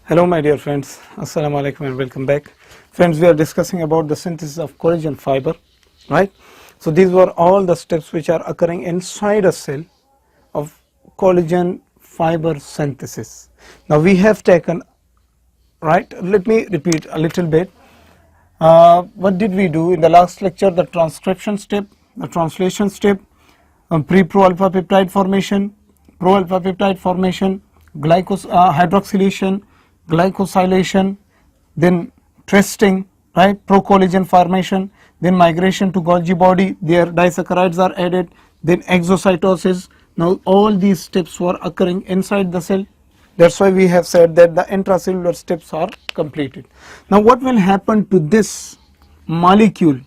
Hello my dear friends, Assalamu alaikum and welcome back. Friends, we are discussing about the synthesis of collagen fiber, right? So these were all the steps which are occurring inside a cell of collagen fiber synthesis. Now we have taken, right, let me repeat a little bit. What did we do in the last lecture? The transcription step, the translation step, pre-pro-alpha peptide formation, pro-alpha peptide formation, hydroxylation, glycosylation, then twisting, right, pro-collagen formation, then migration to Golgi body, their disaccharides are added, then exocytosis. Now all these steps were occurring inside the cell. That's why we have said that the intracellular steps are completed. Now what will happen to this molecule,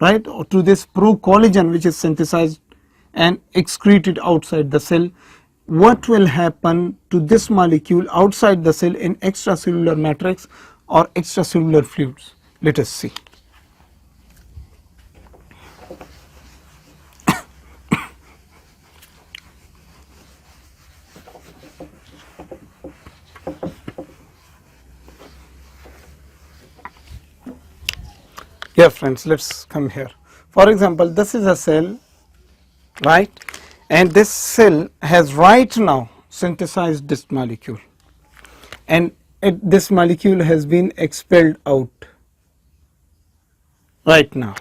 right, or to this pro-collagen which is synthesized and excreted outside the cell? What will happen to this molecule outside the cell in extracellular matrix or extracellular fluids? Let us see. Yeah friends, let's come here. For example, this is a cell, right, and this cell has right now synthesized this molecule, and this molecule has been expelled out right now.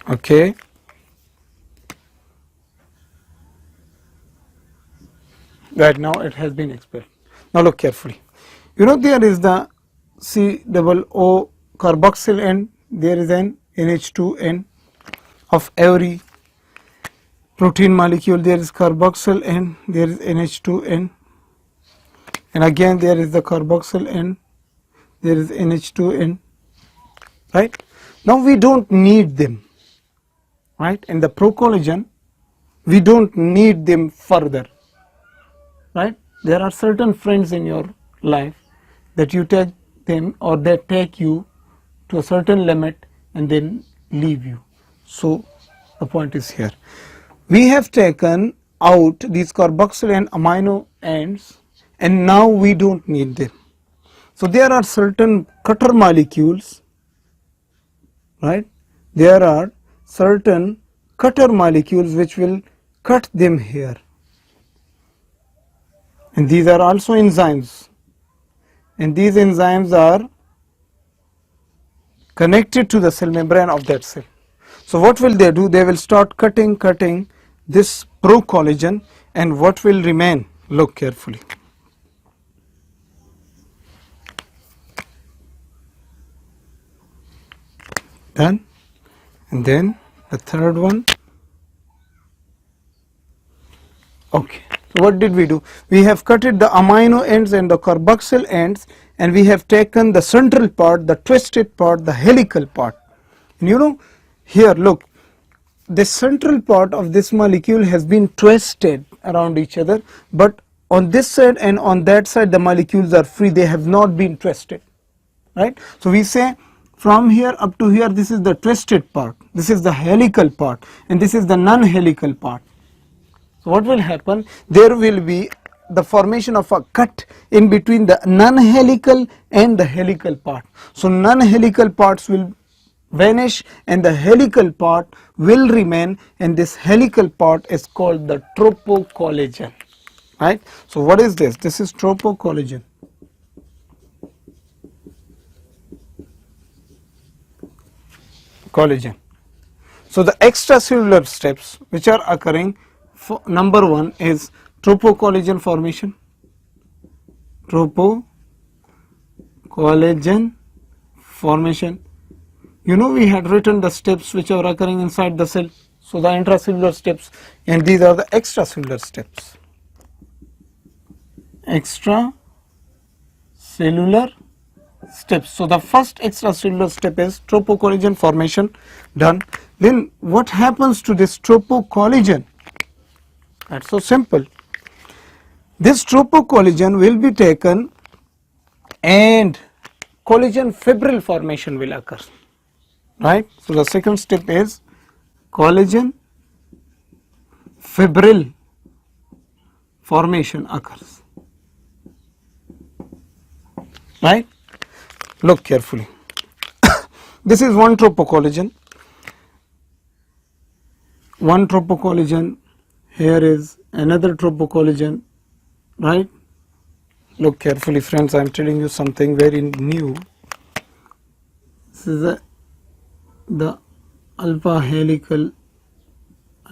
Okay, right now it has been expelled. Now look carefully. You know there is the COO carboxyl end, there is an NH2 end of every protein molecule. There is carboxyl end, there is NH2 end, and again there is the carboxyl end, there is NH2 end, right? Now we don't need them, right? In the pro-collagen we don't need them further, right? There are certain friends in your life that you take them or they take you to a certain limit and then leave you. So the point is here, we have taken out these carboxyl and amino ends and now we don't need them. So there are certain cutter molecules, right? There are certain cutter molecules which will cut them here, and these are also enzymes, and these enzymes are connected to the cell membrane of that cell. So what will they do? They will start cutting this pro-collagen, and what will remain? Look carefully. Done. And then the third one. Okay. So what did we do? We have cutted the amino ends and the carboxyl ends, and we have taken the central part, the twisted part, the helical part. And you know, here look, the central part of this molecule has been twisted around each other, but on this side and on that side the molecules are free, they have not been twisted, right? So we say from here up to here, this is the twisted part, this is the helical part, and this is the non-helical part. So what will happen? There will be the formation of a cut in between the non-helical and the helical part. So non-helical parts will vanish and the helical part will remain, and this helical part is called the tropocollagen, right? So what is this? This is tropocollagen. Collagen. So the extracellular steps which are occurring, number one is tropocollagen formation. Tropocollagen formation. You know we had written the steps which are occurring inside the cell. So the intracellular steps, and these are the extracellular steps. Extracellular steps. So the first extracellular step is tropocollagen formation, done. Then what happens to this tropocollagen? That's so simple. This tropocollagen will be taken and collagen fibril formation will occur, right? So the second step is collagen fibril formation occurs. Right? Look carefully. This is one tropocollagen. One tropocollagen. Here is another tropocollagen. Right? Look carefully, friends. I am telling you something very new. This is the alpha helical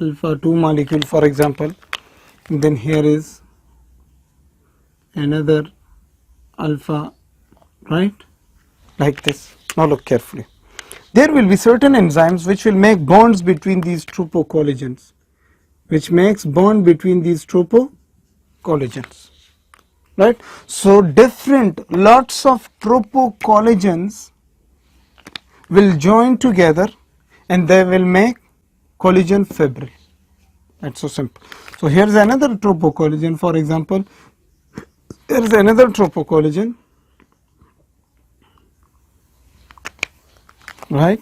alpha 2 molecule, for example. And then here is another alpha, right? Like this. Now look carefully. There will be certain enzymes which will make bonds between these tropocollagens, which makes bond between these tropocollagens, right? So different lots of tropocollagens will join together and they will make collagen fibril. That's so simple. So here is another tropocollagen, for example. There is another tropocollagen, right?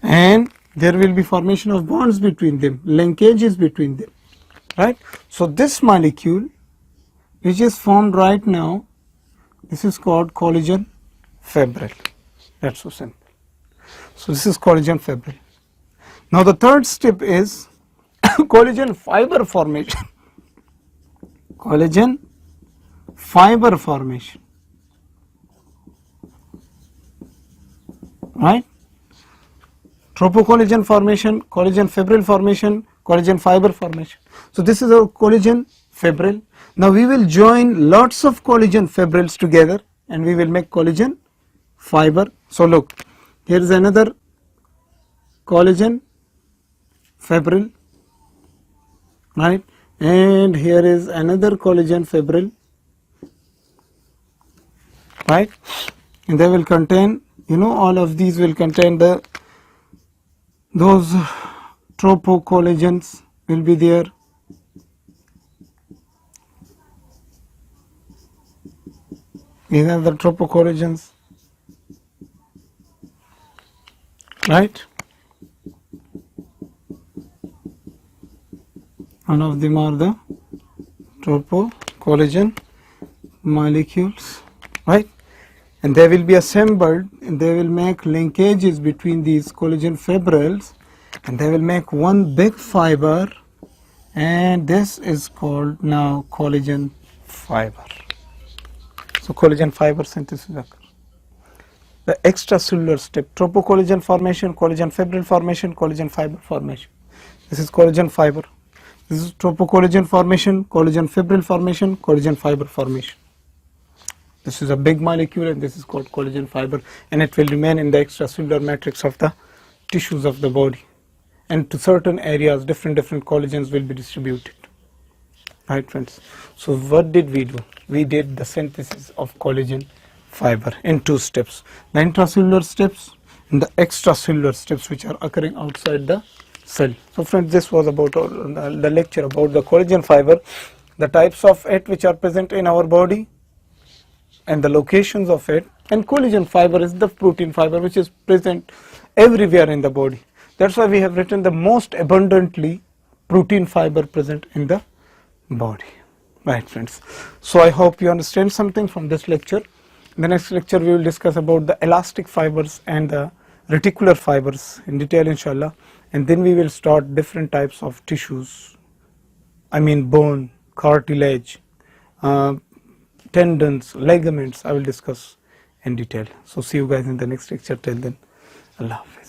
And there will be formation of bonds between them, linkages between them, right? So this molecule which is formed right now, this is called collagen fibril. That's so simple. So this is collagen fibril. Now the third step is collagen fiber formation. Collagen fiber formation, right? Tropocollagen formation, collagen fibril formation, collagen fiber formation. So this is our collagen fibril. Now we will join lots of collagen fibrils together and we will make collagen fiber. So look, here is another collagen fibril, right? And here is another collagen fibril, right? And they will contain, all of these will contain those tropocollagens will be there. These are the tropocollagens, right? One of them are the tropocollagen molecules, right? And they will be assembled and they will make linkages between these collagen fibrils and they will make one big fiber, and this is called now collagen fiber. So collagen fiber synthesis occurs. The extracellular step: tropocollagen formation, collagen fibril formation, collagen fiber formation. This is collagen fiber. This is tropocollagen formation, collagen fibril formation, collagen fiber formation. This is a big molecule and this is called collagen fiber, and it will remain in the extracellular matrix of the tissues of the body, and to certain areas different collagens will be distributed, right friends? So what did we do? We did the synthesis of collagen fiber in two steps: the intracellular steps and the extracellular steps which are occurring outside the cell. So friends, this was about the lecture about the collagen fiber, the types of it which are present in our body and the locations of it. And collagen fiber is the protein fiber which is present everywhere in the body. That's why we have written the most abundantly protein fiber present in the body, right friends? So I hope you understand something from this lecture. In the next lecture we will discuss about the elastic fibers and the reticular fibers in detail, inshallah, and then we will start different types of tissues, bone, cartilage, tendons, ligaments. I will discuss in detail. So see you guys in the next lecture. Till then, Allah Hafiz.